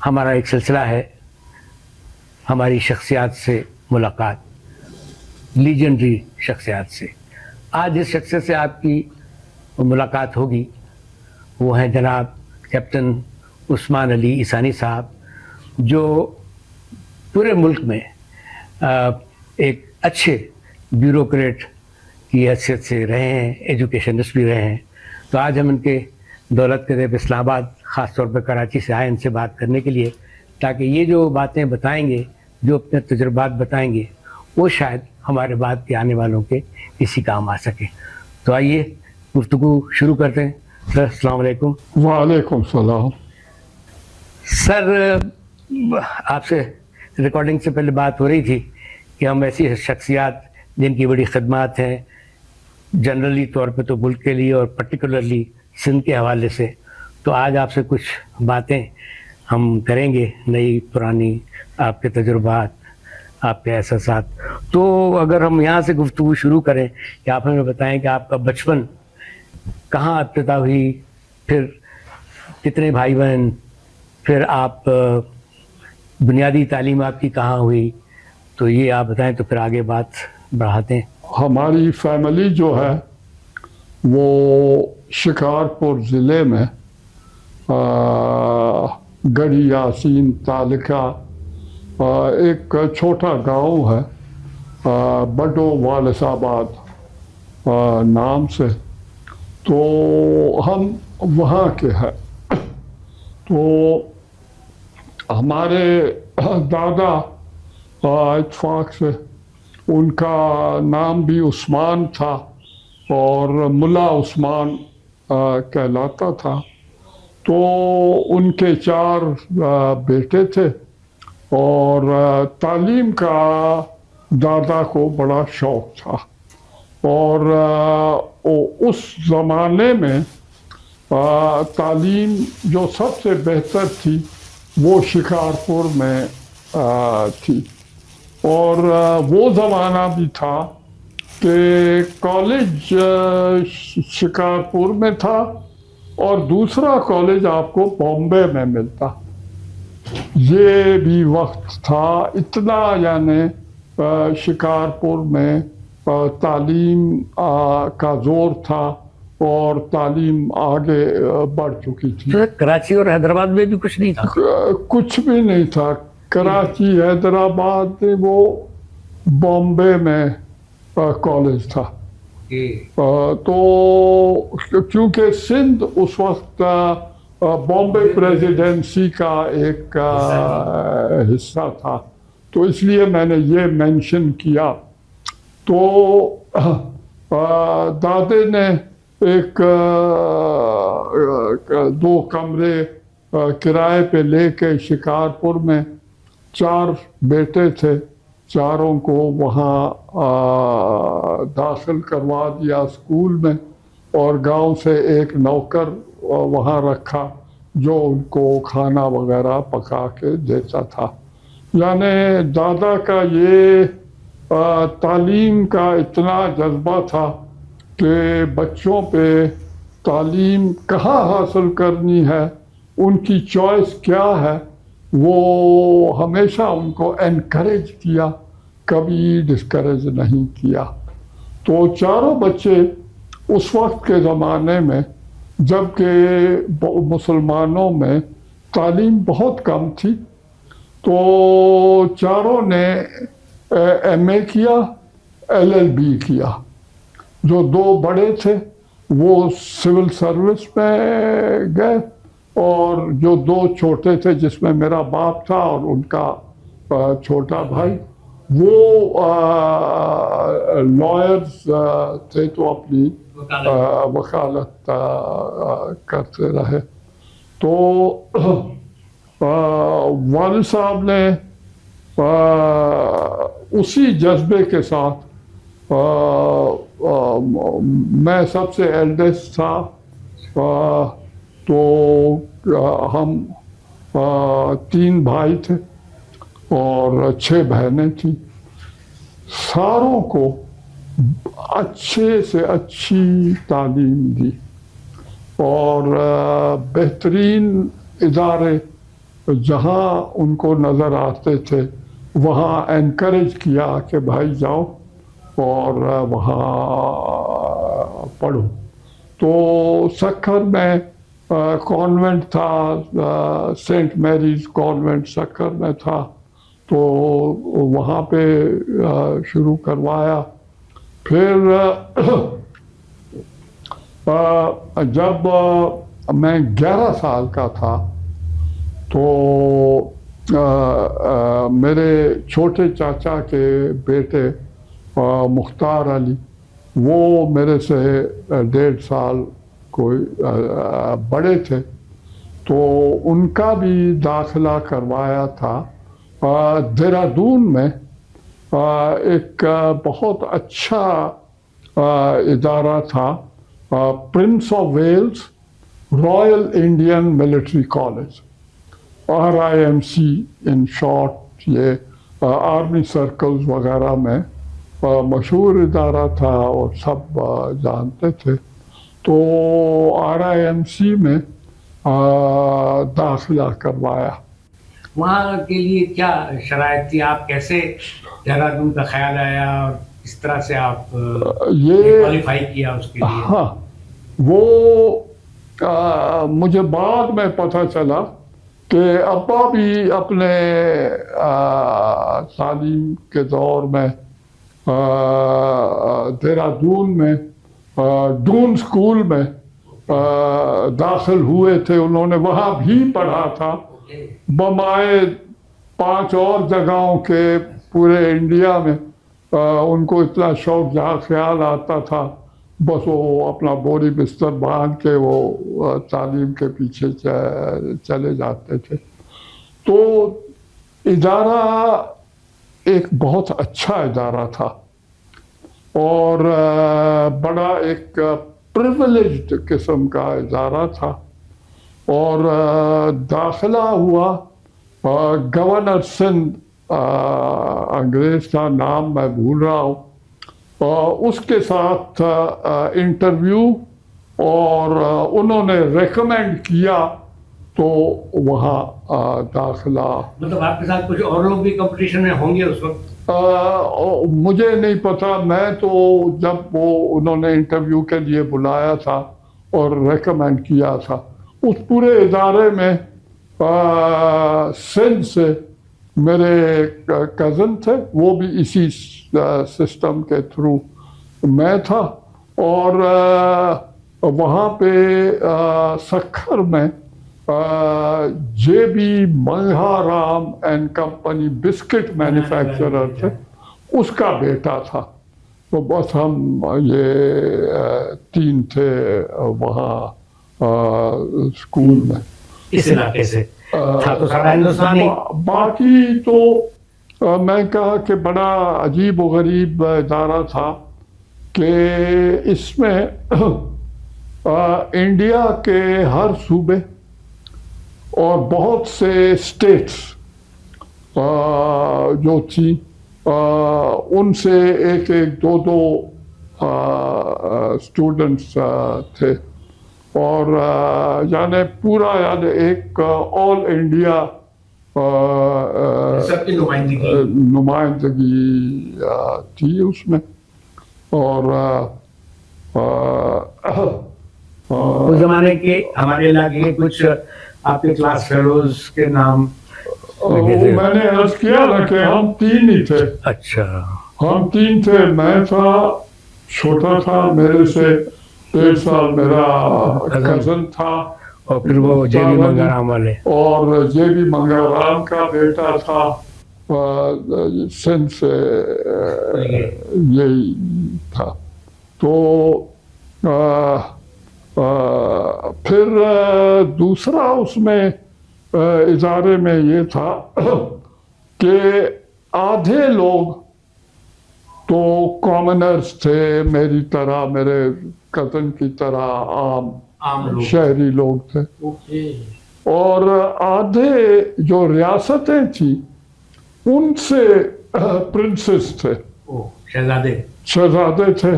ہمارا ایک سلسلہ ہے ہماری شخصیات سے ملاقات، لیجنڈری شخصیات سے۔ آج جس شخصیت سے آپ کی ملاقات ہوگی وہ ہیں جناب کیپٹن عثمان علی عیسانی صاحب، جو پورے ملک میں ایک اچھے بیوروکریٹ کی حیثیت سے رہے ہیں، ایجوکیشنسٹ بھی رہے ہیں۔ تو آج ہم ان کے دولت کے دیب اسلام آباد، خاص طور پہ کراچی سے آئے ان سے بات کرنے کے لیے، تاکہ یہ جو باتیں بتائیں گے، جو اپنے تجربات بتائیں گے، وہ شاید ہمارے بعد کے آنے والوں کے کسی کام آ سکے۔ تو آئیے گفتگو شروع کرتے ہیں۔ سر السلام علیکم۔ وعلیکم السلام۔ سر، آپ سے ریکارڈنگ سے پہلے بات ہو رہی تھی کہ ہم ایسی شخصیات جن کی بڑی خدمات ہیں جنرلی طور پہ تو ملک کے لیے اور پرٹیکولرلی سندھ کے حوالے سے، تو آج آپ سے کچھ باتیں ہم کریں گے، نئی پرانی، آپ کے تجربات، آپ کے احساسات۔ تو اگر ہم یہاں سے گفتگو شروع کریں کہ آپ ہمیں بتائیں کہ آپ کا بچپن کہاں ابتدا ہوئی، پھر کتنے بھائی بہن، پھر آپ بنیادی تعلیم آپ کی کہاں ہوئی، تو یہ آپ بتائیں تو پھر آگے بات بڑھاتے ہیں۔ ہماری فیملی جو ہے وہ شکارپور ضلع میں گڑھی یاسین تعلقہ ایک چھوٹا گاؤں ہے بڈو والس آباد نام سے، تو ہم وہاں کے ہیں۔ تو ہمارے دادا اتفاق سے، ان کا نام بھی عثمان تھا اور ملا عثمان کہلاتا تھا۔ تو ان کے 4 بیٹے تھے اور تعلیم کا دادا کو بڑا شوق تھا، اور اس زمانے میں تعلیم جو سب سے بہتر تھی وہ شکارپور میں تھی۔ اور وہ زمانہ بھی تھا کہ کالج شکارپور میں تھا اور دوسرا کالج آپ کو بامبے میں ملتا۔ یہ بھی وقت تھا، اتنا یعنی شکارپور میں تعلیم کا زور تھا اور تعلیم آگے بڑھ چکی تھی۔ کراچی اور حیدرآباد میں بھی کچھ نہیں تھا؟ کچھ بھی نہیں تھا۔ کراچی، حیدرآباد، وہ بامبے میں کالج تھا۔ تو کیونکہ سندھ اس وقت بامبے پریزیڈنسی کا ایک حصہ تھا، تو اس لیے میں نے یہ مینشن کیا۔ تو دادے نے ایک 2 کمرے کرائے پہ لے کے شکارپور میں، 4 بیٹے تھے، چاروں کو وہاں داخل کروا دیا اسکول میں، اور گاؤں سے ایک نوکر وہاں رکھا جو ان کو کھانا وغیرہ پکا کے دیتا تھا۔ یعنی دادا کا یہ تعلیم کا اتنا جذبہ تھا کہ بچوں پہ تعلیم کہاں حاصل کرنی ہے، ان کی چوائس کیا ہے، وہ ہمیشہ ان کو انکریج کیا، کبھی ڈسکریج نہیں کیا۔ تو 4 بچے اس وقت کے زمانے میں، جبکہ مسلمانوں میں تعلیم بہت کم تھی، تو 4 نے MA کیا، LLB کیا۔ جو 2 بڑے تھے وہ سول سروس میں گئے، اور جو 2 چھوٹے تھے، جس میں میرا باپ تھا اور ان کا چھوٹا بھائی، وہ لائرز تھے، تو اپنی وکالت کرتے رہے۔ تو والد صاحب نے اسی جذبے کے ساتھ، میں سب سے ایلڈسٹ تھا، تو ہم 3 بھائی تھے اور 6 بہنیں تھیں، ساروں کو اچھے سے اچھی تعلیم دی اور بہترین ادارے جہاں ان کو نظر آتے تھے وہاں انکریج کیا کہ بھائی جاؤ اور وہاں پڑھو. تو سکھر میں کانوینٹ تھا، سینٹ میریز کانوینٹ سکھر میں تھا، تو وہاں پہ شروع کروایا. پھر جب میں 11 سال کا تھا تو میرے چھوٹے چاچا کے بیٹے مختار علی، وہ میرے سے 1.5 سال کوئی بڑے تھے، تو ان کا بھی داخلہ کروایا تھا دہرادون میں. ایک بہت اچھا ادارہ تھا، Prince of Wales Royal Indian Military College, RIMC in short. یہ آرمی سرکلز وغیرہ میں مشہور ادارہ تھا اور سب جانتے تھے. تو RIMC میں داخلہ کروایا. وہاں کے لیے کیا شرائط تھی؟ آپ کیسے دہرادون کا خیال آیا اور کس طرح سے آپ یہ کوالیفائی کیا اس کے لیے؟ ہاں، وہ مجھے بعد میں پتہ چلا کہ ابا بھی اپنے تعلیم کے دور میں دہرادون میں ڈون اسکول میں داخل ہوئے تھے. انہوں نے وہاں بھی پڑھا تھا بمائے 5 اور جگہوں کے پورے انڈیا میں. ان کو اتنا شوق، جہاں خیال آتا تھا بس وہ اپنا بوری بستر باندھ کے وہ تعلیم کے پیچھے چلے جاتے تھے. تو ادارہ ایک بہت اچھا ادارہ تھا اور بڑا ایک پریویلیجڈ قسم کا ادارہ تھا. اور داخلہ ہوا، گورنر سندھ انگریز کا نام میں بھول رہا ہوں، اس کے ساتھ انٹرویو، اور انہوں نے ریکمینڈ کیا تو وہاں داخلہ. مطلب آپ کے ساتھ کچھ اور لوگ بھی کمپٹیشن میں ہوں گے اس وقت؟ مجھے نہیں پتا. میں تو جب وہ انہوں نے انٹرویو کے لیے بلایا تھا اور ریکمینڈ کیا تھا، اس پورے ادارے میں سندھ سے میرے کزن تھے، وہ بھی اسی سسٹم کے تھرو میں تھا. اور وہاں پہ سکھر میں JB Mangha Ram and company biscuit manufacturer تھے، اس کا بیٹا تھا. تو بس ہم یہ 3 تھے وہاں اسکول میں. اس علاقے سے تھا تو سارا ہندوستان ہی. باقی تو میں کہا کہ بڑا عجیب و غریب ادارہ تھا کہ اس میں انڈیا کے ہر صوبے اور بہت سے اسٹیٹس جو تھی ان سے ایک 2 اسٹوڈنٹس تھے. اور یعنی پورا یعنی ایک آل انڈیا سب کی نمائندگی تھی اس میں. اور اس زمانے کے ہمارے علاقے کے کچھ آپ کے کلاس فیلوز کے نام میں نے عرض کیا نا کہ ہم 3 ہی تھے. اچھا، ہم 3 تھے. میں تھا، چھوٹا تھا میرے سے 1.5 سال میرا کزن تھا، اور پھر وہ JB منگھا رام والے، اور JB منگھا رام کا بیٹا تھا سندھ سے، یہی تھا. تو پھر دوسرا اس میں ادارے میں یہ تھا کہ آدھے لوگ تو کامنرز تھے میری طرح، میرے کزن کی طرح عام شہری لوگ تھے، اور آدھے جو ریاستیں تھیں ان سے پرنسز تھے، شہزادے تھے،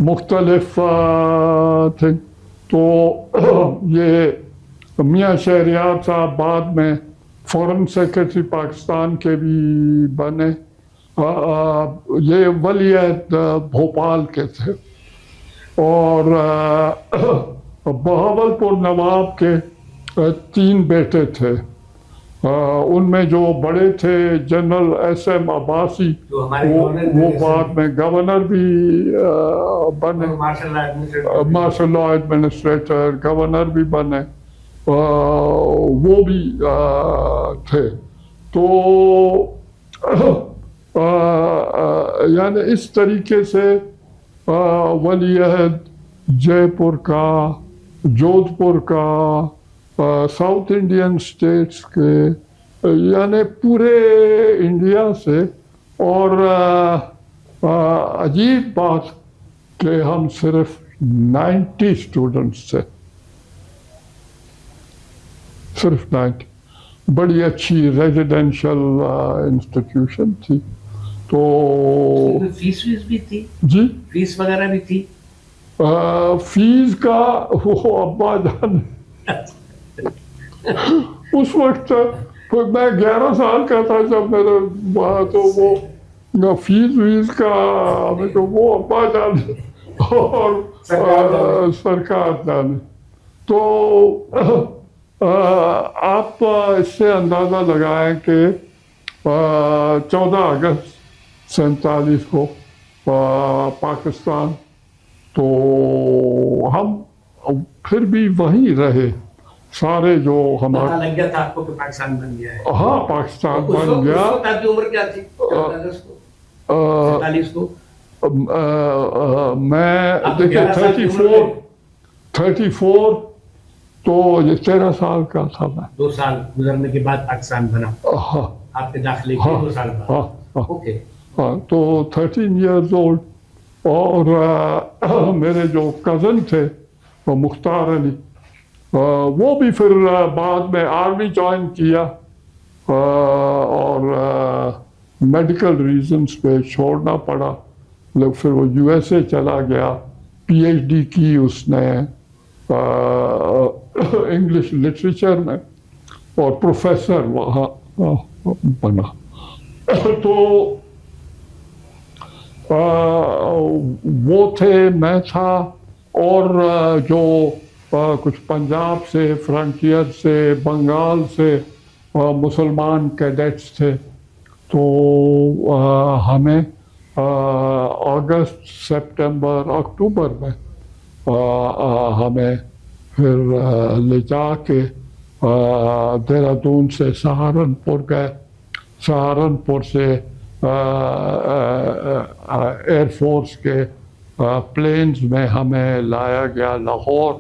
مختلف تھے. تو یہ میاں شہریار صاحب بعد میں فورن سیکرٹری پاکستان کے بھی بنے. یہ ولی عہد بھوپال کے تھے. اور بہاولپور نواب کے 3 بیٹے تھے. ان میں جو بڑے تھے جنرل ایس ایم عباسی، وہ بعد میں گورنر بھی بنے، مارشل لا ایڈمنسٹریٹر، گورنر بھی بنے. وہ بھی تھے. تو یعنی اس طریقے سے ولی عہد جے پور کا، جودھ پور کا، ساؤتھ انڈین اسٹیٹس کے، یعنی پورے انڈیا سے. اور عجیب بات کہ ہم صرف 90 اسٹوڈنٹس تھے، صرف 90. بڑی اچھی ریزیڈینشل انسٹیٹیوشن تھی. تو فیس بھی تھی؟ جی فیس وغیرہ بھی تھی؟ فیس کا وہ ابا جان اس وقت میں 11 سال کا تھا جب میرے وہاں، تو وہ فیس ویس کا ہمیں تو وہ ابا جان اور سرکار جانے. تو آپ اس سے اندازہ لگائیں کہ 14 اگست 47 کو پاکستان، تو ہم پھر بھی وہیں رہے سارے جو ہمارے. لگ گیا تھا آپ کو کہ پاکستان بن گیا ہے؟ ہاں پاکستان بن گیا. آپ کی عمر کیا تھی 14 اگست کو 47 کو؟ میں دیکھیں 34 تو یہ 13 سال کا تھا میں. 2 سال گزرنے کے بعد پاکستان بنا ہاں آپ کے داخلے کے 2 سال بعد. اوکے. ہاں تو 13 ایئرز اولڈ. اور میرے جو کزن تھے مختار علی، وہ بھی پھر بعد میں آرمی جوائن کیا، اور میڈیکل ریزنز پہ چھوڑنا پڑا. لوگ پھر وہ یو ایس اے چلا گیا، پی ایچ ڈی کی اس نے انگلش لٹریچر میں، اور پروفیسر وہاں بنا. تو وہ تھے، میں تھا، اور جو کچھ پنجاب سے، فرنٹیئر سے، بنگال سے مسلمان کیڈٹس تھے. تو ہمیں اگست، سپٹمبر، اکتوبر میں ہمیں پھر لے جا کے دہرادون سے سہارنپور گئے. سہارنپور سے ایئر فورس کے پلینز میں ہمیں لایا گیا لاہور.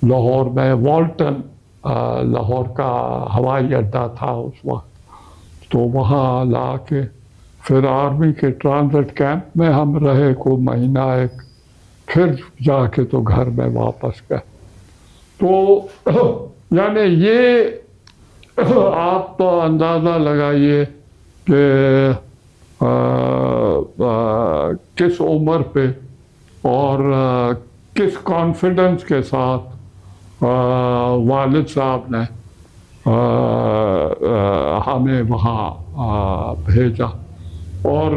لاہور میں والٹن لاہور کا ہوائی اڈہ تھا اس وقت. تو وہاں لا کے پھر آرمی کے ٹرانزٹ کیمپ میں ہم رہے کوئی مہینہ ایک، پھر جا کے تو گھر میں واپس گئے. تو یعنی یہ آپ اندازہ لگائیے کہ کس عمر پہ اور کس کانفیڈنس کے ساتھ والد صاحب نے ہمیں وہاں بھیجا. اور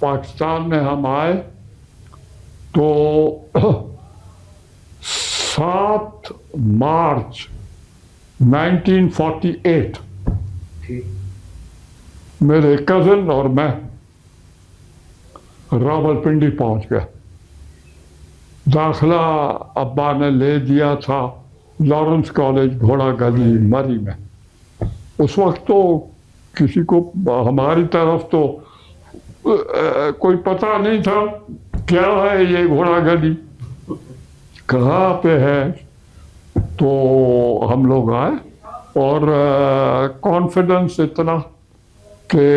پاکستان میں ہم آئے تو 7 مارچ 1948 میرے کزن اور میں راولپنڈی پہنچ گئے. داخلہ ابا نے لے دیا تھا لارنس کالج گھوڑا گلی مری میں. اس وقت تو کسی کو ہماری طرف تو کوئی پتہ نہیں تھا کیا ہے یہ گھوڑا گلی، کہاں پہ ہے. تو ہم لوگ آئے، اور کانفیڈنس اتنا کہ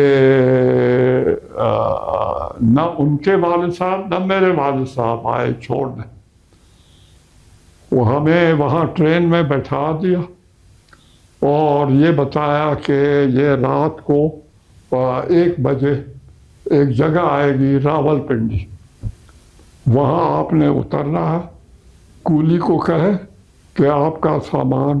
نہ ان کے والد صاحب نہ میرے والد صاحب آئے چھوڑنے. وہ ہمیں وہاں ٹرین میں بٹھا دیا اور یہ بتایا کہ یہ رات کو 1 بجے ایک جگہ آئے گی راولپنڈی، وہاں آپ نے اترنا ہے. کولی کو کہے کہ آپ کا سامان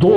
2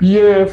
PAF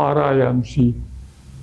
RIMC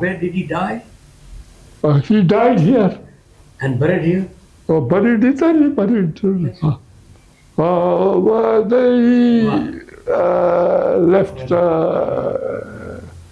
Where did he die? He died here. And buried here? Buried Italy, buried. They left.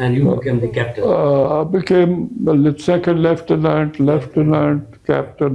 And you became the captain? Became second lieutenant, captain.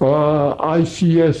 ICS,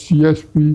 CSP,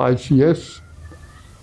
ICS,